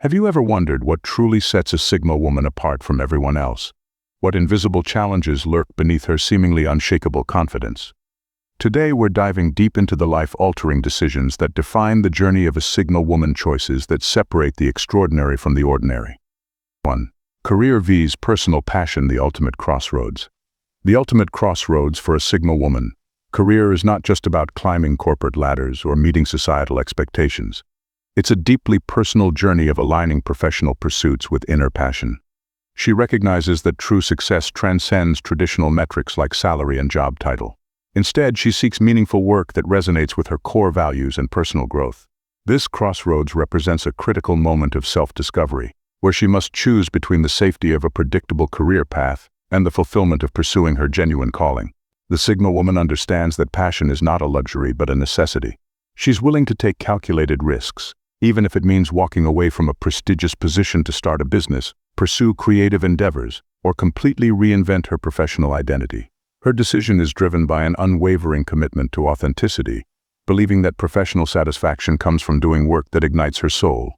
Have you ever wondered what truly sets a Sigma woman apart from everyone else? What invisible challenges lurk beneath her seemingly unshakable confidence? Today we're diving deep into the life-altering decisions that define the journey of a Sigma woman, choices that separate the extraordinary from the ordinary. 1. Career vs. personal passion, the ultimate crossroads. The ultimate crossroads for a Sigma woman. Career is not just about climbing corporate ladders or meeting societal expectations. It's a deeply personal journey of aligning professional pursuits with inner passion. She recognizes that true success transcends traditional metrics like salary and job title. Instead, she seeks meaningful work that resonates with her core values and personal growth. This crossroads represents a critical moment of self-discovery, where she must choose between the safety of a predictable career path and the fulfillment of pursuing her genuine calling. The Sigma woman understands that passion is not a luxury but a necessity. She's willing to take calculated risks, even if it means walking away from a prestigious position to start a business, pursue creative endeavors, or completely reinvent her professional identity. Her decision is driven by an unwavering commitment to authenticity, believing that professional satisfaction comes from doing work that ignites her soul.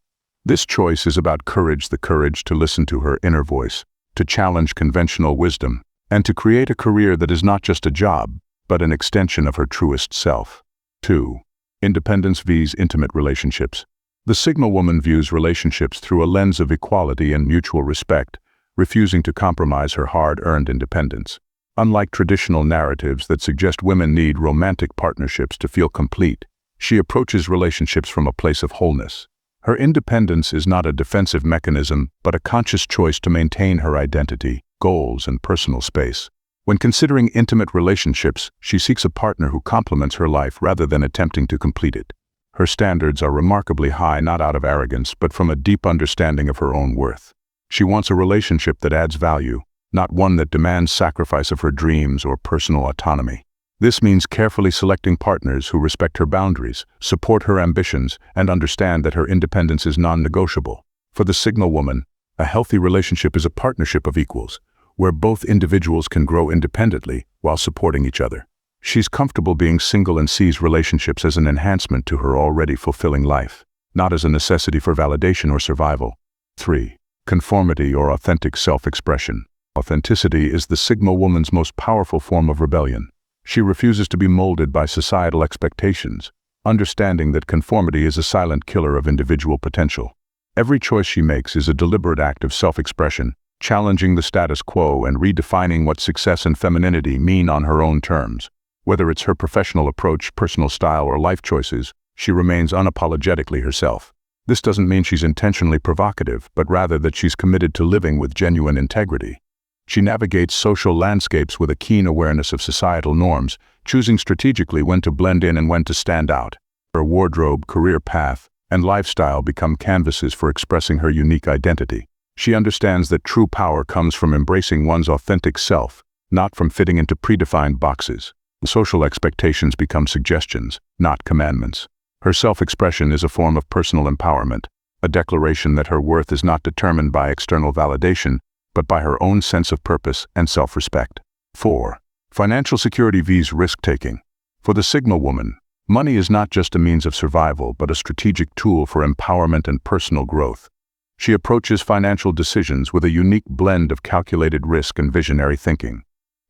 This choice is about courage, the courage to listen to her inner voice, to challenge conventional wisdom, and to create a career that is not just a job, but an extension of her truest self. 2. Independence vs. intimate relationships. The Sigma woman views relationships through a lens of equality and mutual respect, refusing to compromise her hard-earned independence. Unlike traditional narratives that suggest women need romantic partnerships to feel complete, she approaches relationships from a place of wholeness. Her independence is not a defensive mechanism, but a conscious choice to maintain her identity, goals, and personal space. When considering intimate relationships, she seeks a partner who complements her life rather than attempting to complete it. Her standards are remarkably high, not out of arrogance, but from a deep understanding of her own worth. She wants a relationship that adds value, not one that demands sacrifice of her dreams or personal autonomy. This means carefully selecting partners who respect her boundaries, support her ambitions, and understand that her independence is non-negotiable. For the Sigma woman, a healthy relationship is a partnership of equals, where both individuals can grow independently while supporting each other. She's comfortable being single and sees relationships as an enhancement to her already fulfilling life, not as a necessity for validation or survival. 3. Conformity or authentic self-expression. Authenticity is the Sigma woman's most powerful form of rebellion. She refuses to be molded by societal expectations, understanding that conformity is a silent killer of individual potential. Every choice she makes is a deliberate act of self-expression, challenging the status quo and redefining what success and femininity mean on her own terms. Whether it's her professional approach, personal style, or life choices, she remains unapologetically herself. This doesn't mean she's intentionally provocative, but rather that she's committed to living with genuine integrity. She navigates social landscapes with a keen awareness of societal norms, choosing strategically when to blend in and when to stand out. Her wardrobe, career path, and lifestyle become canvases for expressing her unique identity. She understands that true power comes from embracing one's authentic self, not from fitting into predefined boxes. Social expectations become suggestions, not commandments. Her self-expression is a form of personal empowerment, a declaration that her worth is not determined by external validation, but by her own sense of purpose and self-respect. 4. Financial security vs. risk-taking. For the Sigma woman, money is not just a means of survival, but a strategic tool for empowerment and personal growth. She approaches financial decisions with a unique blend of calculated risk and visionary thinking.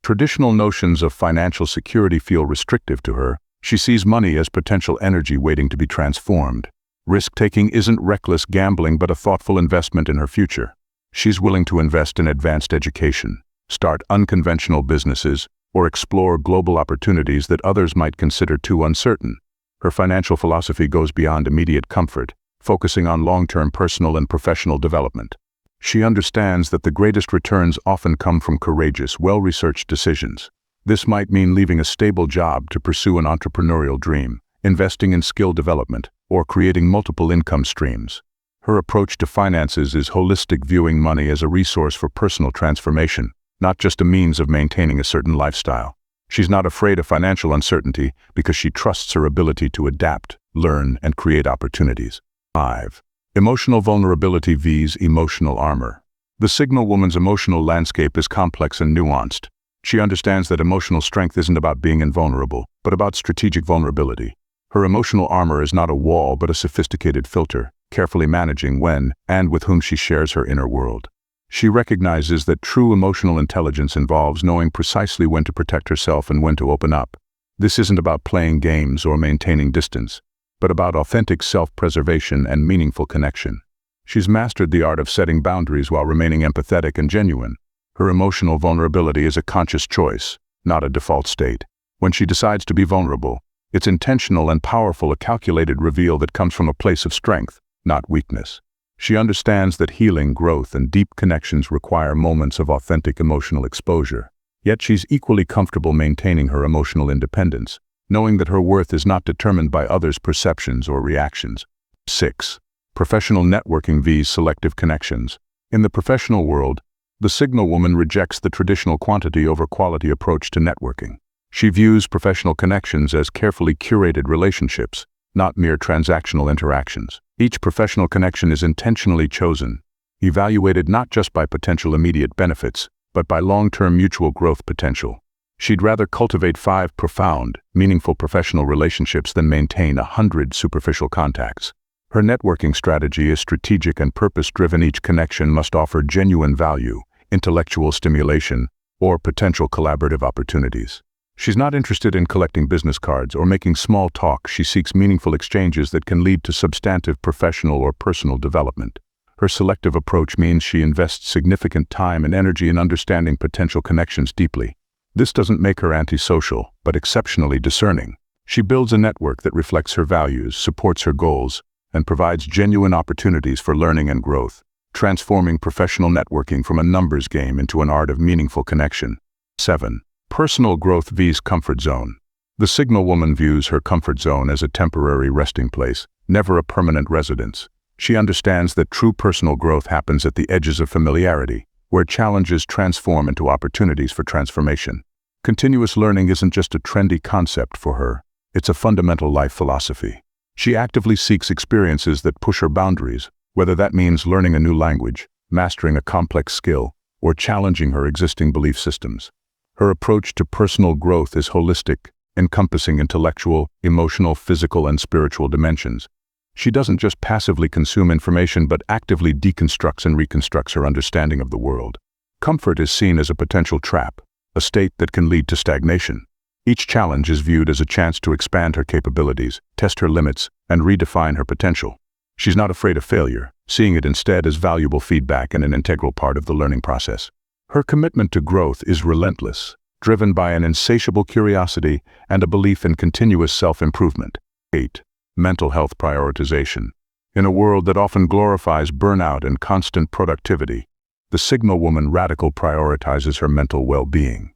Traditional notions of financial security feel restrictive to her. She sees money as potential energy waiting to be transformed. Risk-taking isn't reckless gambling but a thoughtful investment in her future. She's willing to invest in advanced education, start unconventional businesses, or explore global opportunities that others might consider too uncertain. Her financial philosophy goes beyond immediate comfort, focusing on long-term personal and professional development. She understands that the greatest returns often come from courageous, well-researched decisions. This might mean leaving a stable job to pursue an entrepreneurial dream, investing in skill development, or creating multiple income streams. Her approach to finances is holistic, viewing money as a resource for personal transformation, not just a means of maintaining a certain lifestyle. She's not afraid of financial uncertainty because she trusts her ability to adapt, learn, and create opportunities. 5. Emotional vulnerability vs. emotional armor. The Sigma woman's emotional landscape is complex and nuanced. She understands that emotional strength isn't about being invulnerable, but about strategic vulnerability. Her emotional armor is not a wall but a sophisticated filter, carefully managing when and with whom she shares her inner world. She recognizes that true emotional intelligence involves knowing precisely when to protect herself and when to open up. This isn't about playing games or maintaining distance, but about authentic self-preservation and meaningful connection. She's mastered the art of setting boundaries while remaining empathetic and genuine. Her emotional vulnerability is a conscious choice, not a default state. When she decides to be vulnerable, it's intentional and powerful, a calculated reveal that comes from a place of strength, not weakness. She understands that healing, growth, and deep connections require moments of authentic emotional exposure. Yet she's equally comfortable maintaining her emotional independence, knowing that her worth is not determined by others' perceptions or reactions. 6. Professional networking vs. selective connections. In the professional world, the Signal woman rejects the traditional quantity over quality approach to networking. She views professional connections as carefully curated relationships, not mere transactional interactions. Each professional connection is intentionally chosen, evaluated not just by potential immediate benefits, but by long-term mutual growth potential. She'd rather cultivate 5 profound, meaningful professional relationships than maintain 100 superficial contacts. Her networking strategy is strategic and purpose-driven. Each connection must offer genuine value, intellectual stimulation, or potential collaborative opportunities. She's not interested in collecting business cards or making small talk. She seeks meaningful exchanges that can lead to substantive professional or personal development. Her selective approach means she invests significant time and energy in understanding potential connections deeply. This doesn't make her antisocial, but exceptionally discerning. She builds a network that reflects her values, supports her goals, and provides genuine opportunities for learning and growth, transforming professional networking from a numbers game into an art of meaningful connection. 7. Personal growth vs. comfort zone. The Signal woman views her comfort zone as a temporary resting place, never a permanent residence. She understands that true personal growth happens at the edges of familiarity, where challenges transform into opportunities for transformation. Continuous learning isn't just a trendy concept for her, it's a fundamental life philosophy. She actively seeks experiences that push her boundaries, whether that means learning a new language, mastering a complex skill, or challenging her existing belief systems. Her approach to personal growth is holistic, encompassing intellectual, emotional, physical, and spiritual dimensions. She doesn't just passively consume information but actively deconstructs and reconstructs her understanding of the world. Comfort is seen as a potential trap, a state that can lead to stagnation. Each challenge is viewed as a chance to expand her capabilities, test her limits, and redefine her potential. She's not afraid of failure, seeing it instead as valuable feedback and an integral part of the learning process. Her commitment to growth is relentless, driven by an insatiable curiosity and a belief in continuous self-improvement. 8. Mental health prioritization. In a world that often glorifies burnout and constant productivity, the Signal woman radical prioritizes her mental well-being.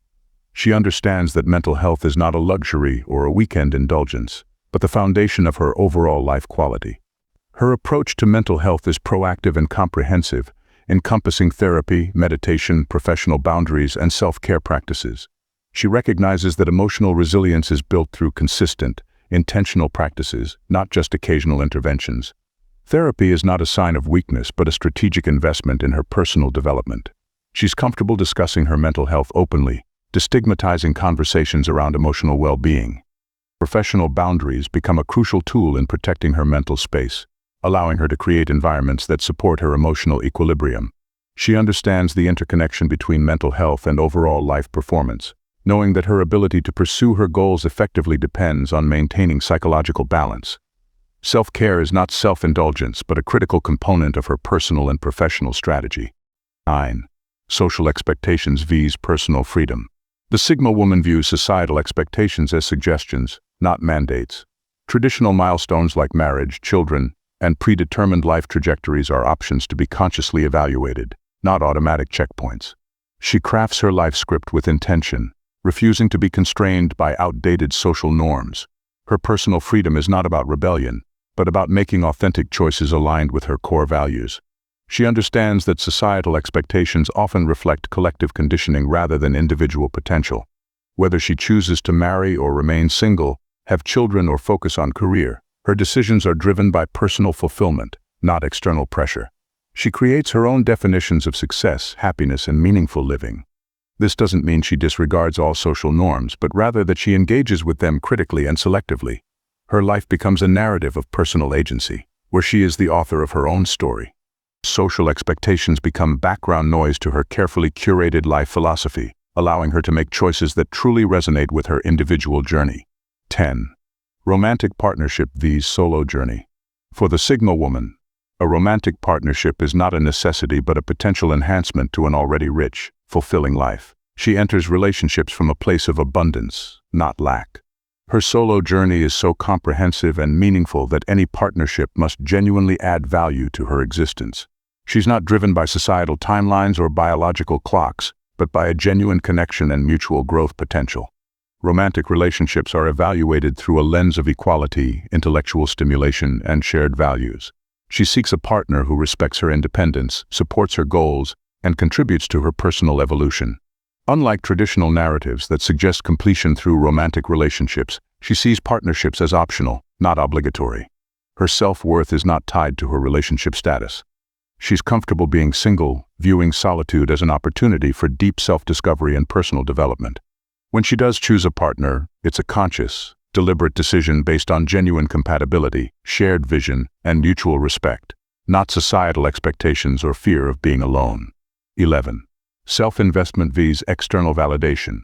She understands that mental health is not a luxury or a weekend indulgence, but the foundation of her overall life quality. Her approach to mental health is proactive and comprehensive, encompassing therapy, meditation, professional boundaries, and self-care practices. She recognizes that emotional resilience is built through consistent, intentional practices, not just occasional interventions. Therapy is not a sign of weakness, but a strategic investment in her personal development. She's comfortable discussing her mental health openly, destigmatizing conversations around emotional well-being. Professional boundaries become a crucial tool in protecting her mental space, allowing her to create environments that support her emotional equilibrium. She understands the interconnection between mental health and overall life performance, knowing that her ability to pursue her goals effectively depends on maintaining psychological balance. Self-care is not self-indulgence, but a critical component of her personal and professional strategy. 9. Social expectations vs. personal freedom. The Signal woman views societal expectations as suggestions, not mandates. Traditional milestones like marriage, children, and predetermined life trajectories are options to be consciously evaluated, not automatic checkpoints. She crafts her life script with intention, refusing to be constrained by outdated social norms. Her personal freedom is not about rebellion, but about making authentic choices aligned with her core values. She understands that societal expectations often reflect collective conditioning rather than individual potential. Whether she chooses to marry or remain single, have children or focus on career, her decisions are driven by personal fulfillment, not external pressure. She creates her own definitions of success, happiness, and meaningful living. This doesn't mean she disregards all social norms, but rather that she engages with them critically and selectively. Her life becomes a narrative of personal agency, where she is the author of her own story. Social expectations become background noise to her carefully curated life philosophy, allowing her to make choices that truly resonate with her individual journey. 10. Romantic partnership vs. solo journey. For the Sigma woman, a romantic partnership is not a necessity but a potential enhancement to an already rich, fulfilling life. She enters relationships from a place of abundance, not lack. Her solo journey is so comprehensive and meaningful that any partnership must genuinely add value to her existence. She's not driven by societal timelines or biological clocks, but by a genuine connection and mutual growth potential. Romantic relationships are evaluated through a lens of equality, intellectual stimulation, and shared values. She seeks a partner who respects her independence, supports her goals, and contributes to her personal evolution. Unlike traditional narratives that suggest completion through romantic relationships, she sees partnerships as optional, not obligatory. Her self-worth is not tied to her relationship status. She's comfortable being single, viewing solitude as an opportunity for deep self-discovery and personal development. When she does choose a partner, it's a conscious, deliberate decision based on genuine compatibility, shared vision, and mutual respect, not societal expectations or fear of being alone. 11. Self-investment vs. external validation.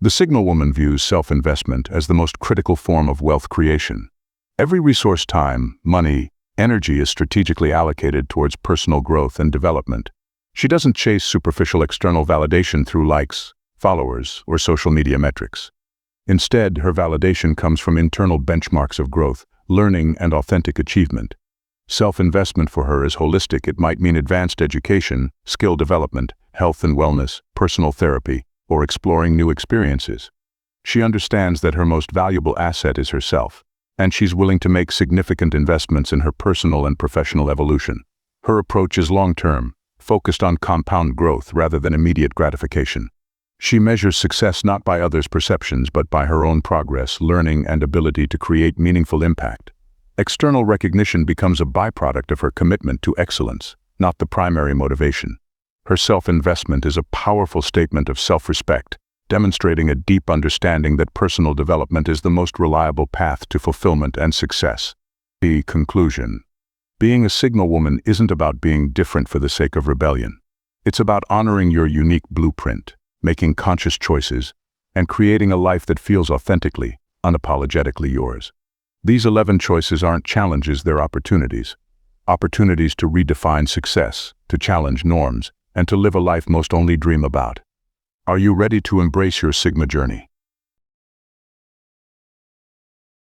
The Signal woman views self-investment as the most critical form of wealth creation. Every resource, time, money, energy is strategically allocated towards personal growth and development. She doesn't chase superficial external validation through likes, followers, or social media metrics. Instead, her validation comes from internal benchmarks of growth, learning, and authentic achievement. Self-investment for her is holistic. It might mean advanced education, skill development, health and wellness, personal therapy, or exploring new experiences. She understands that her most valuable asset is herself, and she's willing to make significant investments in her personal and professional evolution. Her approach is long-term, focused on compound growth rather than immediate gratification. She measures success not by others' perceptions but by her own progress, learning, and ability to create meaningful impact. External recognition becomes a byproduct of her commitment to excellence, not the primary motivation. Her self-investment is a powerful statement of self-respect, demonstrating a deep understanding that personal development is the most reliable path to fulfillment and success. The conclusion. Being a Signal woman isn't about being different for the sake of rebellion. It's about honoring your unique blueprint, making conscious choices, and creating a life that feels authentically, unapologetically yours. These 11 choices aren't challenges, they're opportunities. Opportunities to redefine success, to challenge norms, and to live a life most only dream about. Are you ready to embrace your Sigma journey?